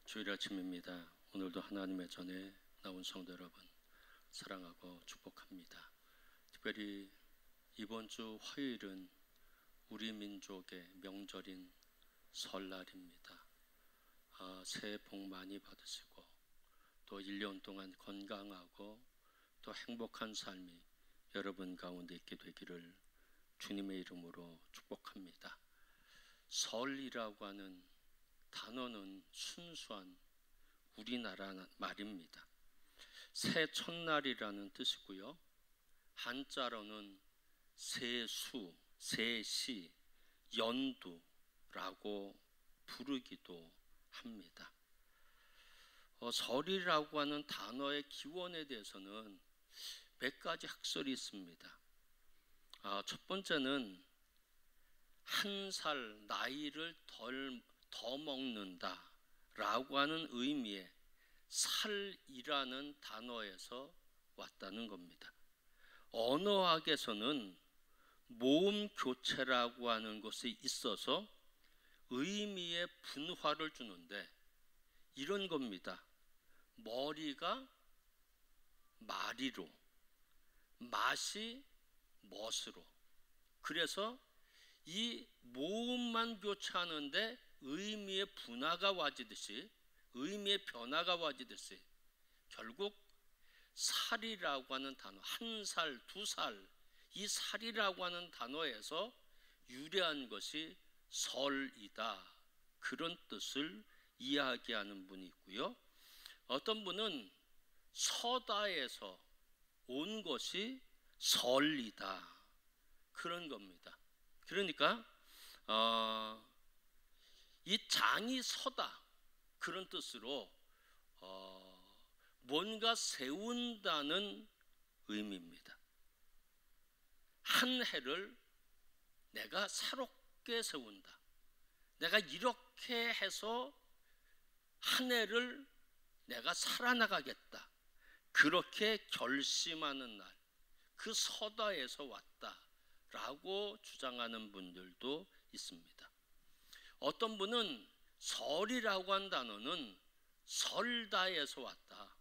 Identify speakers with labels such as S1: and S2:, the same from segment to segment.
S1: 주일 아침입니다. 오늘도 하나님의 전에 나온 성도 여러분 사랑하고 축복합니다. 특별히 이번 주 화요일은 우리 민족의 명절인 설날입니다. 새해 복 많이 받으시고 또 1년 동안 건강하고 또 행복한 삶이 여러분 가운데 있게 되기를 주님의 이름으로 축복합니다. 설이라고 하는 단어는 순수한 우리나라 말입니다. 새 첫날이라는 뜻이고요. 한자로는 새수, 새시, 연두라고 부르기도 합니다. 설이라고 하는 단어의 기원에 대해서는 몇 가지 학설이 있습니다. 첫 번째는 한 살 나이를 더 먹는다 라고 하는 의미의 살이라는 단어에서 왔다는 겁니다. 언어학에서는 모음 교체라고 하는 것이 있어서 의미의 분화를 주는데 이런 겁니다. 머리가 마리로, 맛이 멋으로. 그래서 이 모음만 교체하는데 의미의 분화가 와지듯이, 의미의 변화가 와지듯이 결국 살이라고 하는 단어, 한 살, 두 살, 이 살이라고 하는 단어에서 유래한 것이 설이다. 그런 뜻을 이야기하는 분이 있고요. 어떤 분은 서다에서 온 것이 설이다. 그런 겁니다. 그러니까 이 장이 서다 그런 뜻으로 뭔가 세운다는 의미입니다. 한 해를 내가 새롭게 세운다. 내가 이렇게 해서 한 해를 내가 살아나가겠다. 그렇게 결심하는 날, 그 서다에서 왔다라고 주장하는 분들도 있습니다. 어떤 분은 설이라고 한 단어는 설다에서 왔다.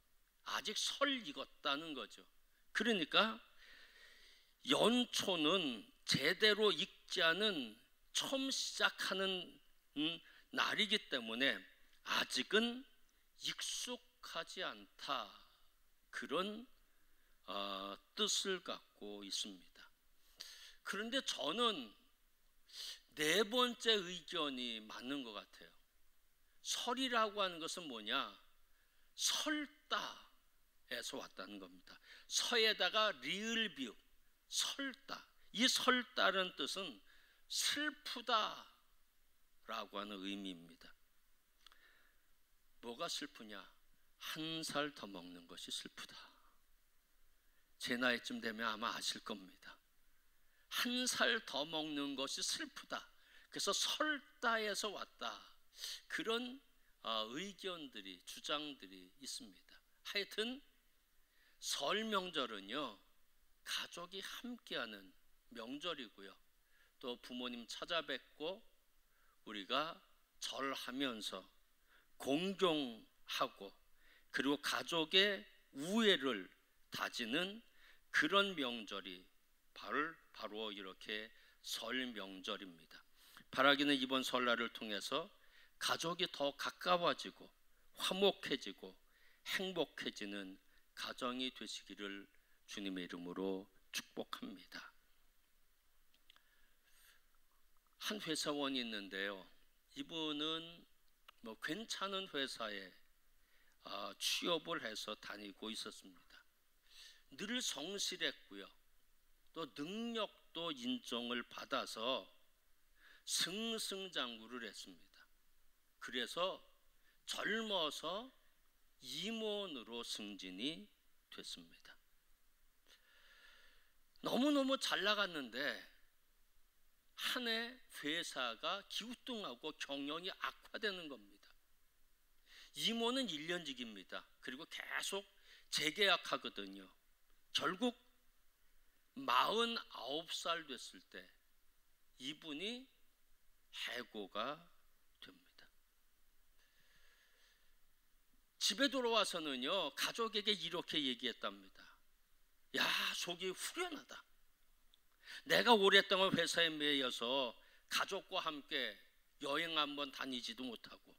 S1: 아직 설 익었다는 거죠. 그러니까 연초는 제대로 익지 않은 처음 시작하는 날이기 때문에 아직은 익숙하지 않다. 그런 뜻을 갖고 있습니다. 그런데 저는 네 번째 의견이 맞는 것 같아요. 설이라고 하는 것은 뭐냐? 설다에서 왔다는 겁니다. 서에다가 리을 비읍, 설다. 이 설다는 뜻은 슬프다라고 하는 의미입니다. 뭐가 슬프냐? 한 살 더 먹는 것이 슬프다. 제 나이쯤 되면 아마 아실 겁니다. 한 살 더 먹는 것이 슬프다. 그래서 설다에서 왔다. 그런 의견들이, 주장들이 있습니다. 하여튼 설 명절은요, 가족이 함께하는 명절이고요. 또 부모님 찾아뵙고 우리가 절하면서 공경하고 그리고 가족의 우애를 다지는 그런 명절이 바로 이렇게 설 명절입니다. 바라기는 이번 설날을 통해서 가족이 더 가까워지고 화목해지고 행복해지는 가정이 되시기를 주님의 이름으로 축복합니다. 한 회사원이 있는데요. 이분은 괜찮은 회사에 취업을 해서 다니고 있었습니다. 늘 성실했고요. 또 능력도 인정을 받아서 승승장구를 했습니다. 그래서 젊어서 임원으로 승진이 됐습니다. 너무너무 잘 나갔는데 한 해 회사가 기우뚱하고 경영이 악화되는 겁니다. 임원은 1년직입니다. 그리고 계속 재계약하거든요. 결국 49살 됐을 때 이분이 해고가 됩니다. 집에 돌아와서는요, 가족에게 이렇게 얘기했답니다. 야, 속이 후련하다. 내가 오랫동안 회사에 매여서 가족과 함께 여행 한번 다니지도 못하고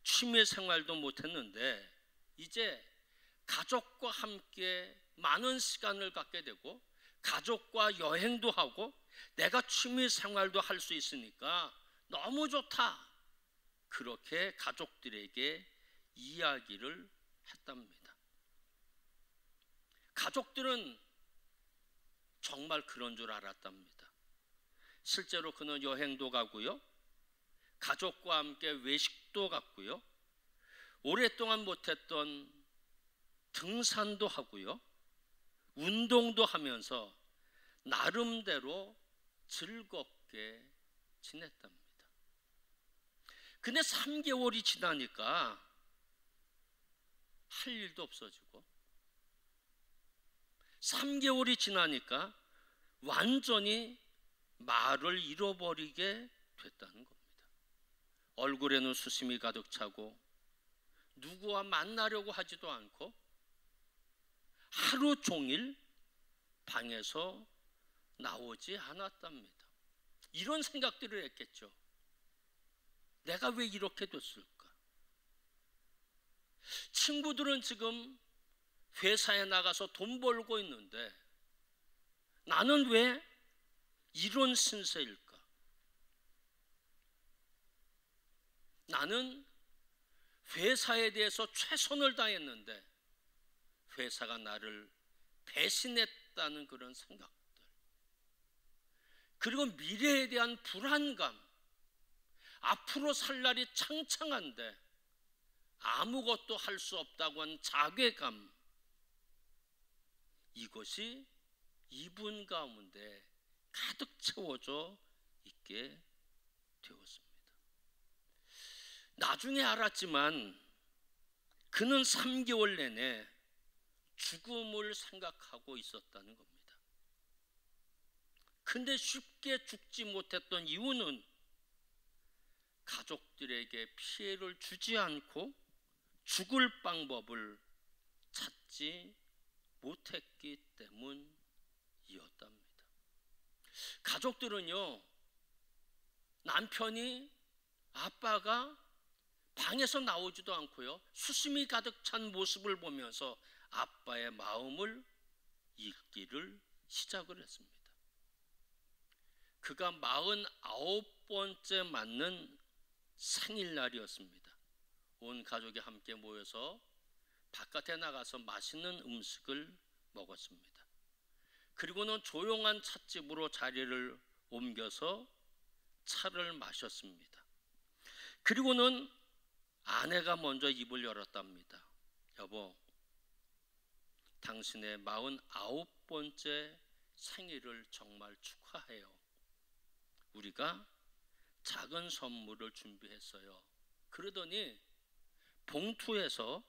S1: 취미 생활도 못했는데 이제 가족과 함께 많은 시간을 갖게 되고 가족과 여행도 하고 내가 취미 생활도 할 수 있으니까 너무 좋다. 그렇게 가족들에게 이야기를 했답니다. 가족들은 정말 그런 줄 알았답니다. 실제로 그는 여행도 가고요, 가족과 함께 외식도 갔고요, 오랫동안 못했던 등산도 하고요, 운동도 하면서 나름대로 즐겁게 지냈답니다. 근데 3개월이 지나니까 할 일도 없어지고 3개월이 지나니까 완전히 말을 잃어버리게 됐다는 겁니다. 얼굴에는 수심이 가득 차고 누구와 만나려고 하지도 않고 하루 종일 방에서 나오지 않았답니다. 이런 생각들을 했겠죠. 내가 왜 이렇게 됐을까? 친구들은 지금 회사에 나가서 돈 벌고 있는데 나는 왜 이런 신세일까? 나는 회사에 대해서 최선을 다했는데 회사가 나를 배신했다는 그런 생각들, 그리고 미래에 대한 불안감, 앞으로 살 날이 창창한데 아무것도 할 수 없다고 한 자괴감, 이것이 이분 가운데 가득 채워져 있게 되었습니다. 나중에 알았지만 그는 3개월 내내 죽음을 생각하고 있었다는 겁니다. 근데 쉽게 죽지 못했던 이유는 가족들에게 피해를 주지 않고 죽을 방법을 찾지 못했기 때문이었답니다. 가족들은요, 남편이, 아빠가 방에서 나오지도 않고요, 수심이 가득 찬 모습을 보면서 아빠의 마음을 읽기를 시작을 했습니다. 그가 49번째 맞는 생일날이었습니다. 온 가족이 함께 모여서 바깥에 나가서 맛있는 음식을 먹었습니다. 그리고는 조용한 찻집으로 자리를 옮겨서 차를 마셨습니다. 그리고는 아내가 먼저 입을 열었답니다. 여보, 당신의 49번째 생일을 정말 축하해요. 우리가 작은 선물을 준비했어요. 그러더니 봉투에서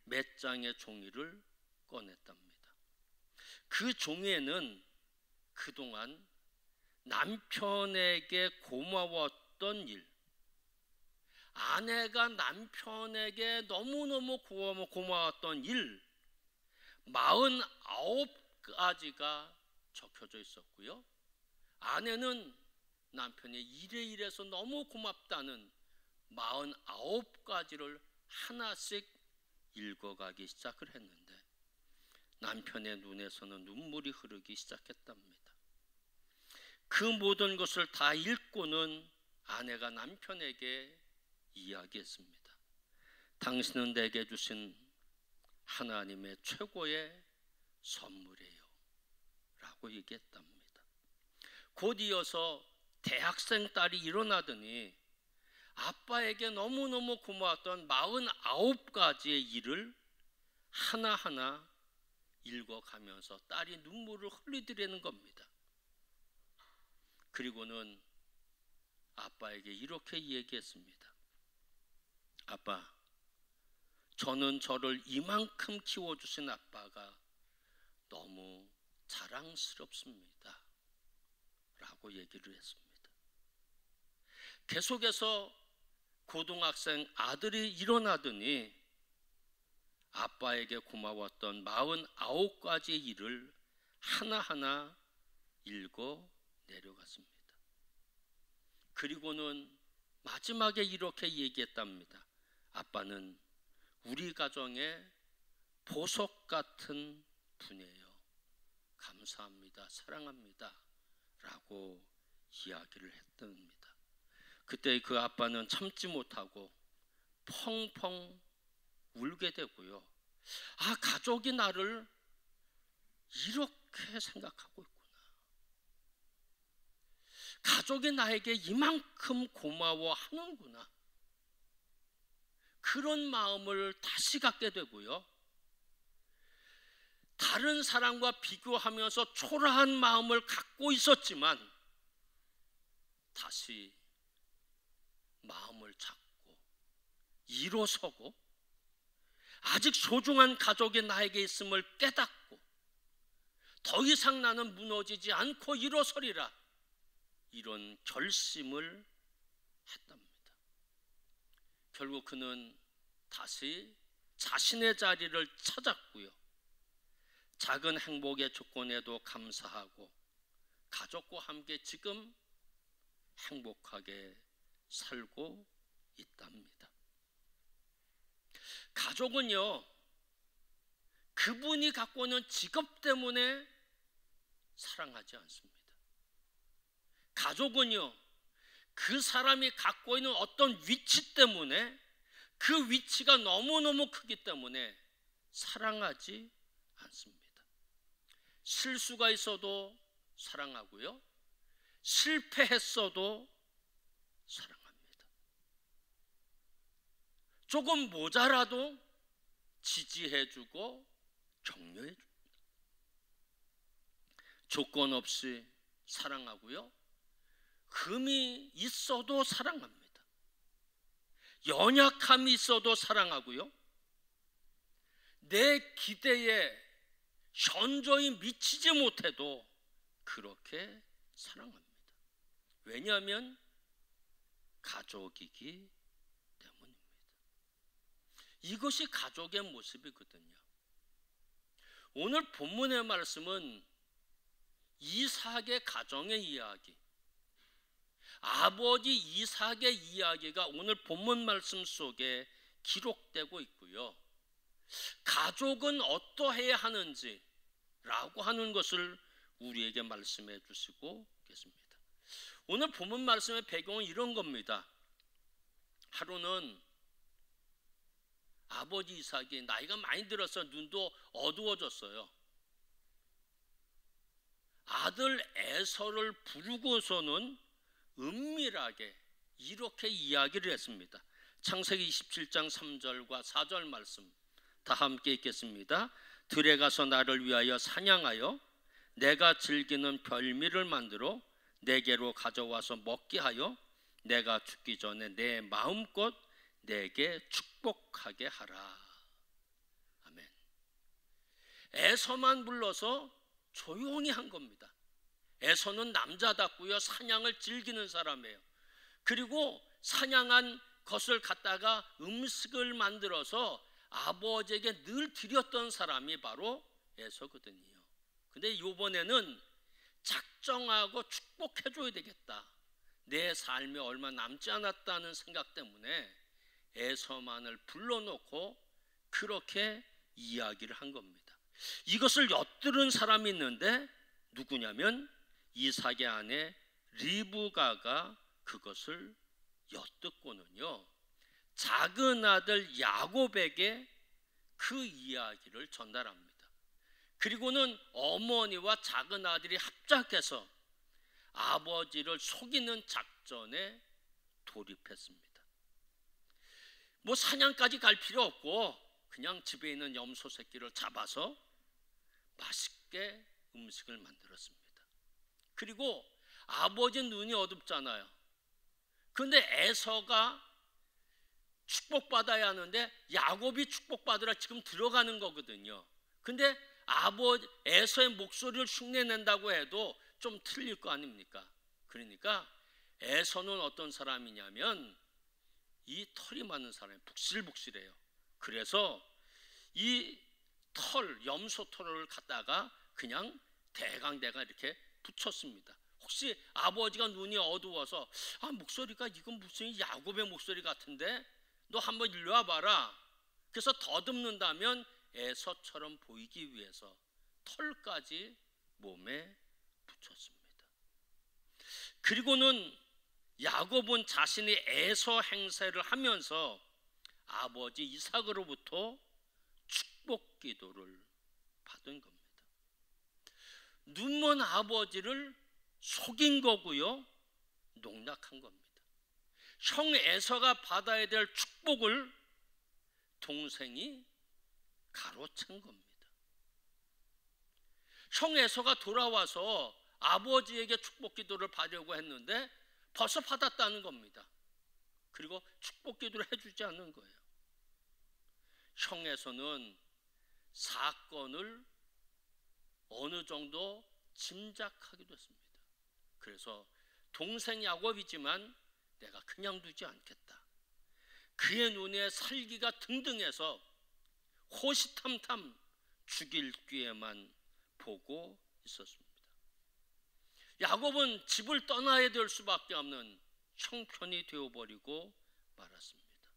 S1: 몇 장의 종이를 꺼냈답니다. 그 종이에는 그동안 남편에게 고마웠던 일, 아내가 남편에게 너무너무 고마웠던 일 49가지가 적혀져 있었고요, 아내는 남편의 일에 일해서 너무 고맙다는 49가지를 하나씩 읽어가기 시작을 했는데 남편의 눈에서는 눈물이 흐르기 시작했답니다. 그 모든 것을 다 읽고는 아내가 남편에게 이야기했습니다. 당신은 내게 주신 하나님의 최고의 선물이에요 라고 얘기했답니다. 곧 이어서 대학생 딸이 일어나더니 아빠에게 너무너무 고마웠던 49가지의 일을 하나하나 읽어가면서 딸이 눈물을 흘리더라는 겁니다. 그리고는 아빠에게 이렇게 얘기했습니다. 아빠, 저는 저를 이만큼 키워주신 아빠가 너무 자랑스럽습니다 라고 얘기를 했습니다. 계속해서 고등학생 아들이 일어나더니 아빠에게 고마웠던 49가지 일을 하나하나 읽어 내려갔습니다. 그리고는 마지막에 이렇게 얘기했답니다. 아빠는 우리 가정의 보석 같은 분이에요. 감사합니다. 사랑합니다. 라고 이야기를 했답니다. 그때 그 아빠는 참지 못하고 펑펑 울게 되고요. 아, 가족이 나를 이렇게 생각하고 있구나. 가족이 나에게 이만큼 고마워하는구나. 그런 마음을 다시 갖게 되고요. 다른 사람과 비교하면서 초라한 마음을 갖고 있었지만 다시 마음을 잡고 일어서고 아직 소중한 가족이 나에게 있음을 깨닫고 더 이상 나는 무너지지 않고 일어서리라, 이런 결심을 했답니다. 결국 그는 다시 자신의 자리를 찾았고요. 작은 행복의 조건에도 감사하고 가족과 함께 지금 행복하게 살고 있답니다. 가족은요, 그분이 갖고 있는 직업 때문에 사랑하지 않습니다. 가족은요, 그 사람이 갖고 있는 어떤 위치 때문에, 그 위치가 너무너무 크기 때문에 사랑하지 않습니다. 실수가 있어도 사랑하고요, 실패했어도 사랑합니다. 조금 모자라도 지지해주고 격려해줍니다. 조건 없이 사랑하고요, 흠이 있어도 사랑합니다. 연약함이 있어도 사랑하고요, 내 기대에 현저히 미치지 못해도 그렇게 사랑합니다. 왜냐하면 가족이기 때문입니다. 이것이 가족의 모습이거든요. 오늘 본문의 말씀은 이삭의 가정의 이야기, 아버지 이삭의 이야기가 오늘 본문 말씀 속에 기록되고 있고요. 가족은 어떠해야 하는지 라고 하는 것을 우리에게 말씀해 주시고 계십니다. 오늘 본문 말씀의 배경은 이런 겁니다. 하루는 아버지 이삭이 나이가 많이 들어서 눈도 어두워졌어요. 아들 에서를 부르고서는 은밀하게 이렇게 이야기를 했습니다. 창세기 27장 3절과 4절 말씀 다 함께 읽겠습니다. 들에 가서 나를 위하여 사냥하여 내가 즐기는 별미를 만들어 내게로 가져와서 먹게 하여 내가 죽기 전에 내 마음껏 내게 축복하게 하라. 아멘. 에서만 불러서 조용히 한 겁니다. 에서는 남자답고요, 사냥을 즐기는 사람이에요. 그리고 사냥한 것을 갖다가 음식을 만들어서 아버지에게 늘 드렸던 사람이 바로 에서거든요. 근데 이번에는 작정하고 축복해줘야 되겠다, 내 삶이 얼마 남지 않았다는 생각 때문에 에서만을 불러놓고 그렇게 이야기를 한 겁니다. 이것을 엿들은 사람이 있는데 누구냐면 이삭의 아내 리브가가 그것을 엿듣고는요, 작은 아들 야곱에게 그 이야기를 전달합니다. 그리고는 어머니와 작은 아들이 합작해서 아버지를 속이는 작전에 돌입했습니다. 뭐 사냥까지 갈 필요 없고 그냥 집에 있는 염소 새끼를 잡아서 맛있게 음식을 만들었습니다. 그리고 아버지 눈이 어둡잖아요. 그런데 에서가 축복받아야 하는데 야곱이 축복받으라 지금 들어가는 거거든요. 근데 에서의 목소리를 흉내낸다고 해도 좀 틀릴 거 아닙니까? 그러니까 에서는 어떤 사람이냐면 이 털이 많은 사람이에요. 북실북실해요. 그래서 이 염소 털을 갖다가 그냥 대강대강 이렇게 붙였습니다. 혹시 아버지가 눈이 어두워서 목소리가 이건 무슨 야곱의 목소리 같은데 너 한번 일로 와봐라. 그래서 더듬는다면 에서처럼 보이기 위해서 털까지 몸에 붙였습니다. 그리고는 야곱은 자신이 에서 행세를 하면서 아버지 이삭으로부터 축복 기도를 받은 겁니다. 눈먼 아버지를 속인 거고요, 농락한 겁니다. 형 에서가 받아야 될 축복을 동생이 가로챈 겁니다. 형 에서가 돌아와서 아버지에게 축복 기도를 받으려고 했는데 벌써 받았다는 겁니다. 그리고 축복 기도를 해주지 않는 거예요. 형 에서는 사건을 어느 정도 짐작하기도 했습니다. 그래서 동생 야곱이지만 내가 그냥 두지 않겠다. 그의 눈에 살기가 등등해서 호시탐탐 죽일 기회만 보고 있었습니다. 야곱은 집을 떠나야 될 수밖에 없는 형편이 되어버리고 말았습니다.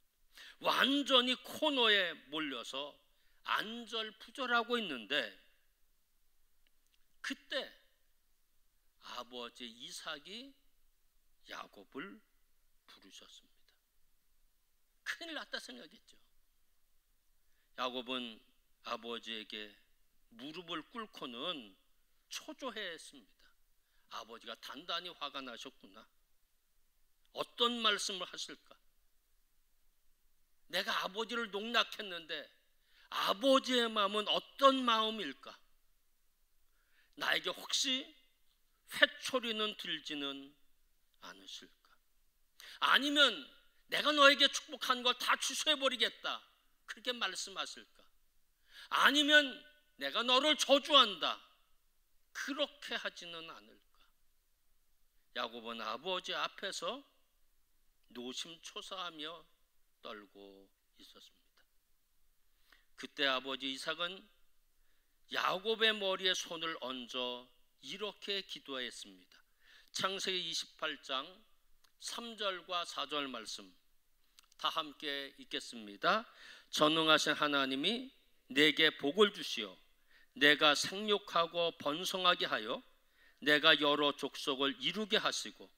S1: 완전히 코너에 몰려서 안절부절하고 있는데 그때 아버지 이삭이 야곱을 부르셨습니다. 큰일 났다 생각했죠. 야곱은 아버지에게 무릎을 꿇고는 초조해했습니다. 아버지가 단단히 화가 나셨구나. 어떤 말씀을 하실까? 내가 아버지를 농락했는데 아버지의 마음은 어떤 마음일까? 나에게 혹시 회초리는 들지는 않으실까? 아니면 내가 너에게 축복한 걸 다 취소해버리겠다, 그렇게 말씀하실까? 아니면 내가 너를 저주한다, 그렇게 하지는 않을까? 야곱은 아버지 앞에서 노심초사하며 떨고 있었습니다. 그때 아버지 이삭은 야곱의 머리에 손을 얹어 이렇게 기도했습니다. 창세기 28장 3절과 4절 말씀 다 함께 읽겠습니다. 전능하신 하나님이 내게 복을 주시어 내가 생육하고 번성하게 하여 내가 여러 족속을 이루게 하시고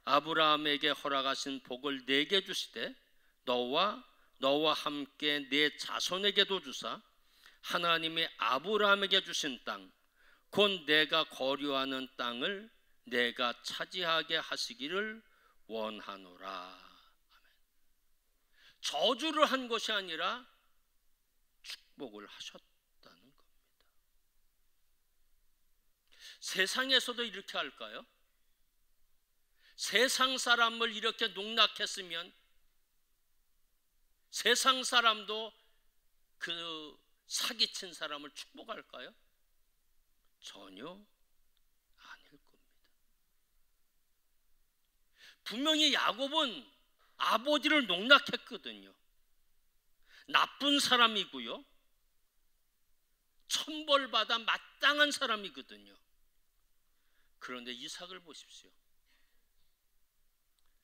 S1: 아브라함에게 허락하신 복을 내게 주시되 너와 함께 내 자손에게도 주사 하나님이 아브라함에게 주신 땅 곧 내가 거류하는 땅을 내가 차지하게 하시기를 원하노라. 아멘. 저주를 한 것이 아니라 축복을 하셨다는 겁니다. 세상에서도 이렇게 할까요? 세상 사람을 이렇게 농락했으면 세상 사람도 그 사기친 사람을 축복할까요? 전혀 아닐 겁니다. 분명히 야곱은 아버지를 농락했거든요. 나쁜 사람이고요, 천벌받아 마땅한 사람이거든요. 그런데 이삭을 보십시오.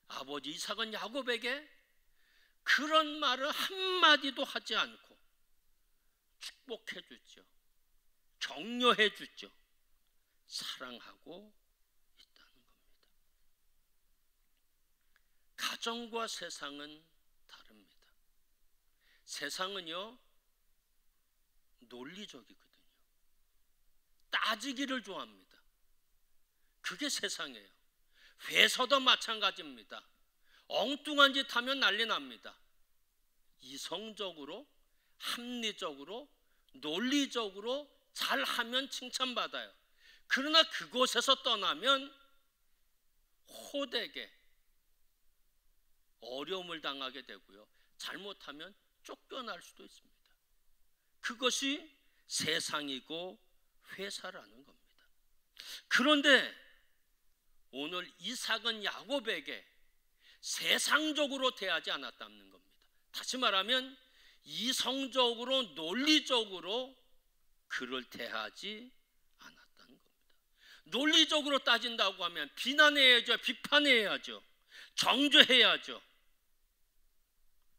S1: 아버지 이삭은 야곱에게 그런 말을 한마디도 하지 않고 축복해 주죠. 격려해 주죠. 사랑하고 있다는 겁니다. 가정과 세상은 다릅니다. 세상은요, 논리적이거든요. 따지기를 좋아합니다. 그게 세상이에요. 회사도 마찬가지입니다. 엉뚱한 짓 하면 난리 납니다. 이성적으로, 합리적으로, 논리적으로 잘하면 칭찬받아요. 그러나 그곳에서 떠나면 호되게 어려움을 당하게 되고요, 잘못하면 쫓겨날 수도 있습니다. 그것이 세상이고 회사라는 겁니다. 그런데 오늘 이삭은 야곱에게 세상적으로 대하지 않았다는 겁니다. 다시 말하면 이성적으로 논리적으로 그를 대하지 않았다는 겁니다. 논리적으로 따진다고 하면 비난해야죠, 비판해야죠, 정죄해야죠.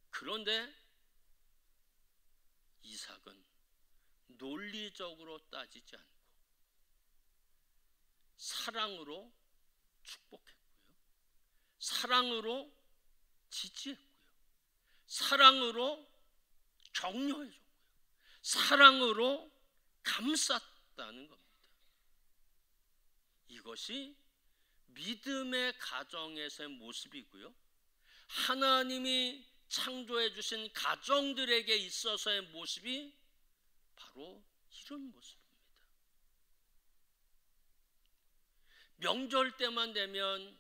S1: 그런데 이삭은 논리적으로 따지지 않고 사랑으로 축복했고요, 사랑으로 지지했고요, 사랑으로 격려해줬고요, 사랑으로 감쌌다는 겁니다. 이것이 믿음의 가정에서의 모습이고요, 하나님이 창조해 주신 가정들에게 있어서의 모습이 바로 이런 모습입니다. 명절 때만 되면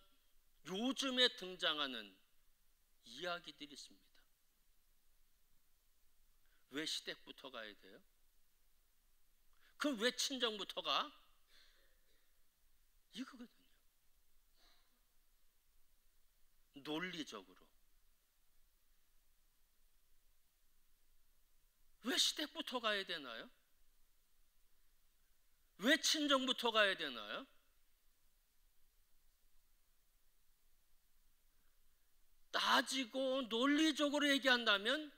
S1: 요즘에 등장하는 이야기들이 있습니다. 왜 시댁부터 가야 돼요? 그럼 왜 친정부터 가? 이거거든요. 논리적으로. 왜 시댁부터 가야 되나요? 왜 친정부터 가야 되나요? 따지고 논리적으로 얘기한다면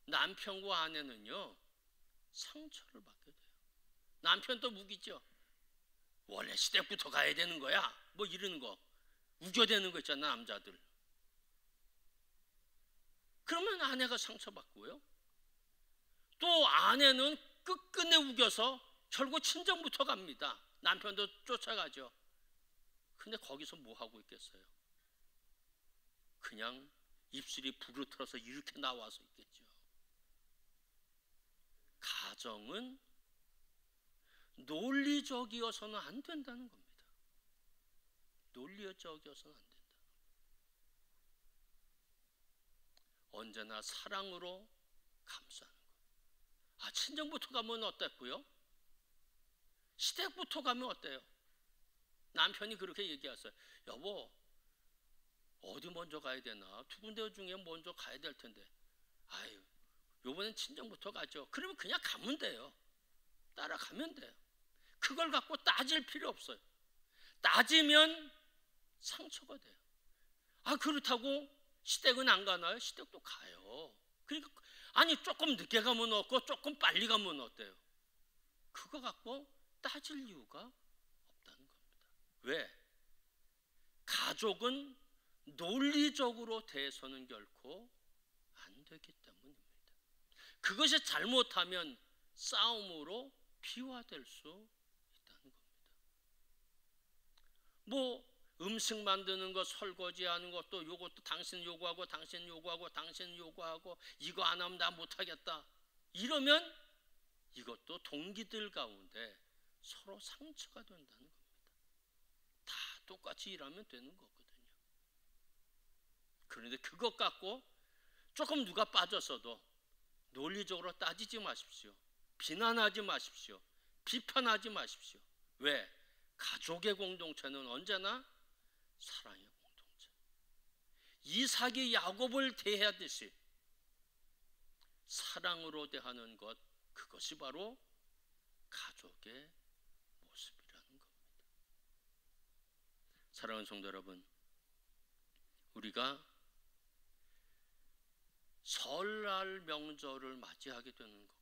S1: 남편과 아내는요, 상처를 받게 돼요. 남편도 우기죠. 원래 시댁부터 가야 되는 거야, 뭐 이러는 거, 우겨대는 거 있잖아, 남자들. 그러면 아내가 상처받고요, 또 아내는 끝끝내 우겨서 결국 친정부터 갑니다. 남편도 쫓아가죠. 근데 거기서 뭐 하고 있겠어요? 그냥 입술이 부르틀어서 이렇게 나와서 있겠죠. 가정은 논리적이어서는 안 된다는 겁니다. 논리적이어서는 안 된다. 언제나 사랑으로 감싸는 것. 친정부터 가면 어땠고요? 시댁부터 가면 어때요? 남편이 그렇게 얘기하세요. 여보, 어디 먼저 가야 되나? 두 군데 중에 먼저 가야 될 텐데. 아유, 요번엔 친정부터 가죠. 그러면 그냥 가면 돼요. 따라가면 돼요. 그걸 갖고 따질 필요 없어요. 따지면 상처가 돼요. 그렇다고 시댁은 안 가나요? 시댁도 가요. 그러니까 조금 늦게 가면 어떻고 조금 빨리 가면 어때요? 그거 갖고 따질 이유가 없다는 겁니다. 왜? 가족은 논리적으로 대해서는 결코 안 되기 때문입니다. 그것이 잘못하면 싸움으로 비화될 수 있다는 겁니다. 뭐 음식 만드는 것, 설거지하는 것도 요것도 당신 요구하고 당신 요구하고 당신 요구하고 이거 안 하면 나 못하겠다, 이러면 이것도 동기들 가운데 서로 상처가 된다는 겁니다. 다 똑같이 일하면 되는 거거든요. 그런데 그것 갖고 조금 누가 빠졌어도 논리적으로 따지지 마십시오. 비난하지 마십시오. 비판하지 마십시오. 왜? 가족의 공동체는 언제나 사랑의 공동체. 이삭이 야곱을 대하듯이 사랑으로 대하는 것, 그것이 바로 가족의 모습이라는 겁니다. 사랑하는 성도 여러분, 우리가 설날 명절을 맞이하게 되는 거예요.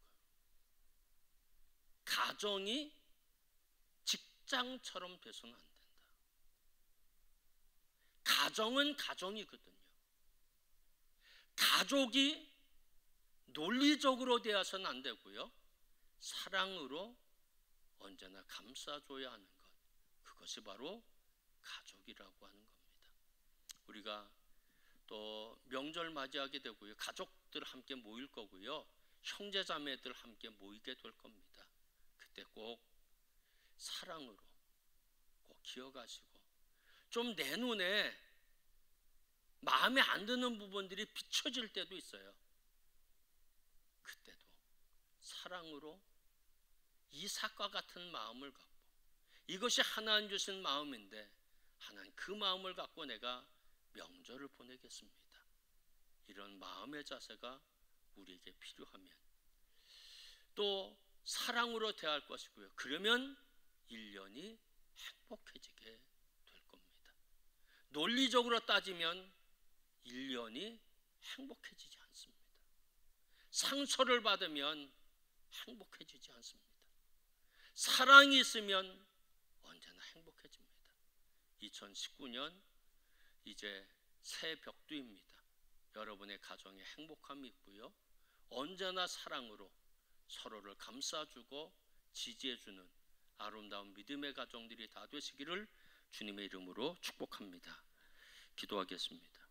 S1: 가정이 직장처럼 돼서는 안 된다. 가정은 가정이거든요. 가족이 논리적으로 되어서는 안 되고요, 사랑으로 언제나 감싸줘야 하는 것, 그것이 바로 가족이라고 하는 겁니다. 우리가 또 명절 맞이하게 되고요, 가족들 함께 모일 거고요, 형제자매들 함께 모이게 될 겁니다. 그때 꼭 사랑으로 꼭 기억하시고, 좀 내 눈에 마음에 안 드는 부분들이 비춰질 때도 있어요. 그때도 사랑으로 이삭과 같은 마음을 갖고, 이것이 하나님 주신 마음인데 하나님 그 마음을 갖고 내가 명절을 보내겠습니다, 이런 마음의 자세가 우리에게 필요하면 또 사랑으로 대할 것이고요. 그러면 1년이 행복해지게 될 겁니다. 논리적으로 따지면 1년이 행복해지지 않습니다. 상처를 받으면 행복해지지 않습니다. 사랑이 있으면 언제나 행복해집니다. 2019년 이제 새 벽두입니다. 여러분의 가정에 행복함이 있고요. 언제나 사랑으로 서로를 감싸주고 지지해주는 아름다운 믿음의 가정들이 다 되시기를 주님의 이름으로 축복합니다. 기도하겠습니다.